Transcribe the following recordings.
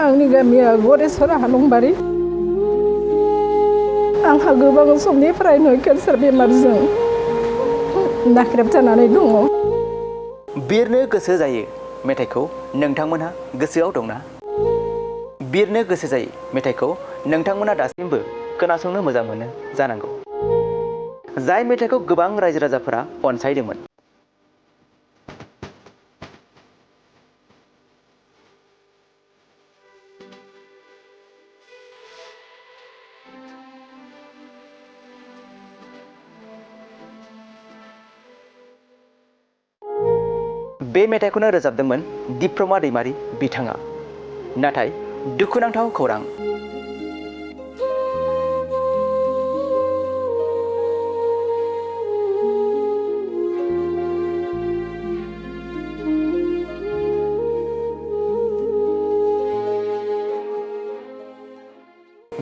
आंनि गामिया गरेसरा हालंबारि। आंहा गोबां समनिफ्रायनो केन्सार बेमारजों नाख्रेबजानानै दङ। बिरनो गोसो जायो मेथाइखौ नोंथांमोनहा गोसोआव दंना? बिरनो गोसो जायो मेथाइखौ नोंथांमोना दासिमबो खोनासंनो मोजां मोनो जानांगौ। जाय मेथाइखौ गोबां रायजो राजाफोरा अनसायदोंमोन। बे मेथाइखौनो रोजाबदोंमोन दिप्रमा दैमारि बिथाङा। नाथाय दुखुनांथाव खौरां।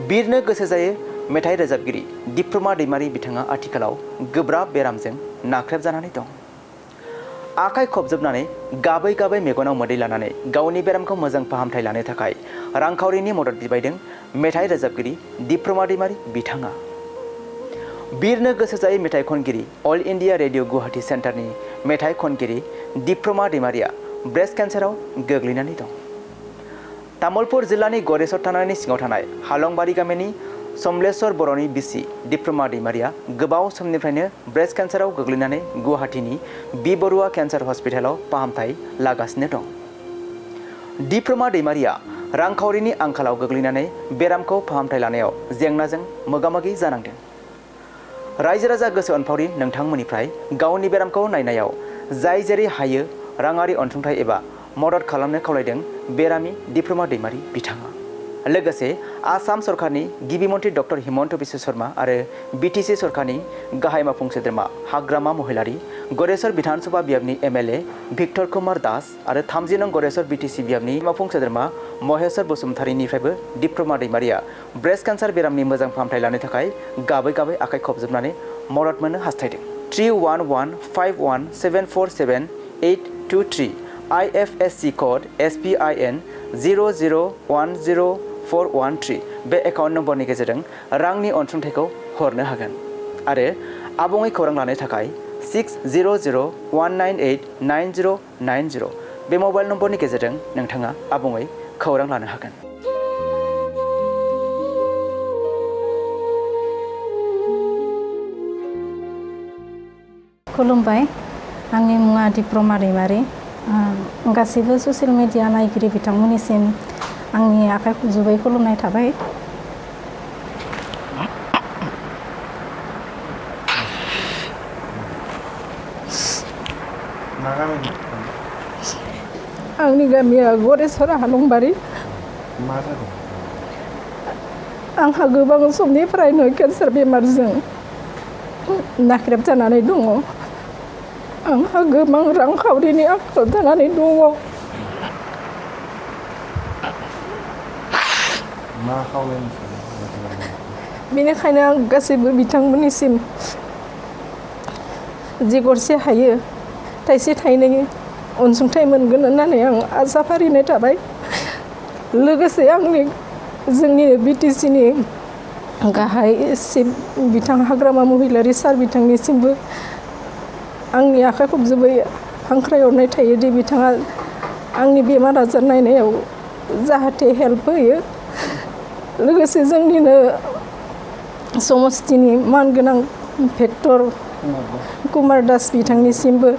बिरनो गोसो जायो मेथाइ रोजाबगिरि दिप्रमा दैमारि बिथाङा आथिखालाव गोब्राब बेरामजों नाख्रेबजानानै दं। आखाइ खबजोबनानै गाबै गाबै मेगनाव मोदै लानानै गावनि बेरामखौ मोजां फाहामथाय लानो थाखाय रांखावरिनि मदद बिबायदों मेथाइ रोजाबगिरि दिप्रमा दैमारि बिथाङा। बिरनो गोसो जायो मेथाइ खनगिरि अल इन्डिया रेडिअ गुवाहाटी सेन्टारनि मेथाइ खनगिरि दिप्रमा दैमारिया ब्रेस्ट केन्साराव गोग्लैनानै दं। तामुलपुर जिल्लानि गरेसर थानानि सिङाव थानाय हालंबारि गामिनि समलेश्वर बर'नि बिसि दिप्रमा दैमारिया गोबाव समनिफ्रायनो ब्रेस्ट केन्साराव गोग्लैनानै गुवाहाटीनि बि बरुवा केन्सार हस्पिटालाव फाहामथाय लागासिनो दं। दिप्रमा दैमारिया रांखावरिनि आंखालाव गोग्लैनानै बेरामखौ फाहामथाय लानायाव जेंनाजों मोगा-मोगि जानांदों। रायजो राजा गोसो अनफावरि नोंथांमोननिफ्राय गावनि बेरामखौ नायनायाव जाय जेरै हायो राङारि अनसुंथाइ एबा मदद खालामनो खावलायदों बेरामि दिप्रमा दैमारि बिथाङा। लोगोसे आसाम सरकारनि गिबि मन्त्रि डक्टर हिमन्त बिश्व शर्मा आरो बिटिसि सरकारनि गाहाय मावफुं सोद्रोमा हाग्रामा महिलारी, गरेसर विधानसभा बियाबनि एमएलए भिक्टर कुमार दास आरो 30 नं गरेसर बिटिसि बियाबनि मावफुं सोद्रोमा महेश्वर बसुमतारीनिफ्रायबो दिप्रमा दैमारिया ब्रेस्ट केन्सार बेरामनि मोजां फाहामथाय लानो थाखाय गाबै गाबै आखाइ खबजोबनानै मदद मोननो हास्थायदों। 311747478823 IFSC कोड SPIN 0010413 बे एकाउन्ट नम्बरनि गेजेरजों रांनि अनसुंथाइखौ हरनो हागोन आरो आबुङै खौरां लानो थाखाय 6001989090 बे मबाइल नम्बरनि गेजेरजों नोंथाङा आबुङै खौरां लानो हागोन। खुलुमबाय, आंनि मुङा दिप्रमा दैमारि। गासैबो ससियेल मिडिया नायगिरि बिथांमोननिसिम आंनि आखाइ खबजोबै खुलुमनाय थाबाय। आंनि गामिया गरेसरा हालंबारि। आंहा गोबां समनिफ्रायनो केन्सार बेमारजों नाख्रेबजानानै दङ। आंहा गोबां रांखावरिनि आंखाल जानानै दङ। बेनिखायनो आं गासैबो बिथांमोननिसिम जि गरसे हायो थाइसे थाइनै अनसुंथाइ मोनगोन होननानै आं आसा फारिनाय थाबाय। लोगोसे जोंनि बिटिसिनि गाहाय चिफ बिथां हाग्रामा महिलारी सार बिथांनिसिमबो आंनि आखाइ खबजोबै हांख्रायहरनाय थायो दि बिथाङा आंनि बेमार आजार नायनायाव जाहाथे हेल्प होयो। लोगोसे जोंनिनो समस्तिनि मानगोनां भेक्टर कुमार दास बिथांनिसिमबो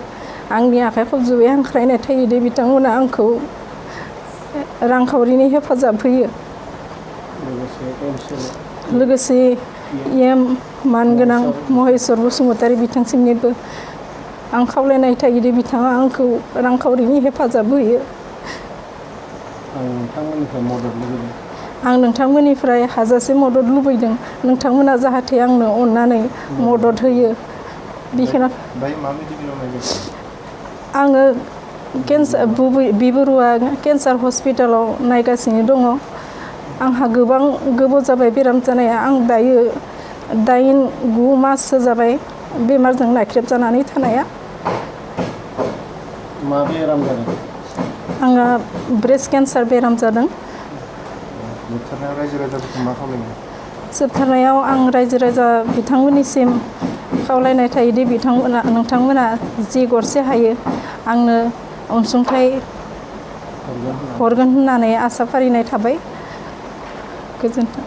आंनि आखाइ खबजोबै हांख्रायनाय थायो दि बिथांमोना आंखौ रांखावरिनि हेफाजाब होयो। लोगोसे मानगोनां महेश्वर बसुमतारी बिथांसिमनिबो आं खावलायनाय थायो दि बिथाङा आंखौ रांखावरिनि हेफाजाब होयो। आं नोंथांमोननिफ्राय हाजासे मदद लुबैदों। नोंथांमोना जाहाथे आंनो अननानै मदद होयो। बेखौनो आङो बि बरुवा केन्सार हस्पिटालाव नायगासिनो दङ। आंहा गोबां गोबाव जाबाय बेराम जानाया। आं दायो 8-9 माससो जाबाय बेमारजों नाख्रेबजानानै थानाया। मा बेराम जादों? आंहा ब्रेस्ट केन्सार बेराम जादों। जोबथारनायाव रायजो राजाफोरखौ मा खावलायनो? जोबथारनायाव आं रायजो राजा बिथांमोननिसिम खावलायनाय थायोदि नोंथांमोना जि गरसे हायो आंनो अनसुंथाइ हरगोन होननानै आसा फारिनाय थाबाय। गोजोन्थों।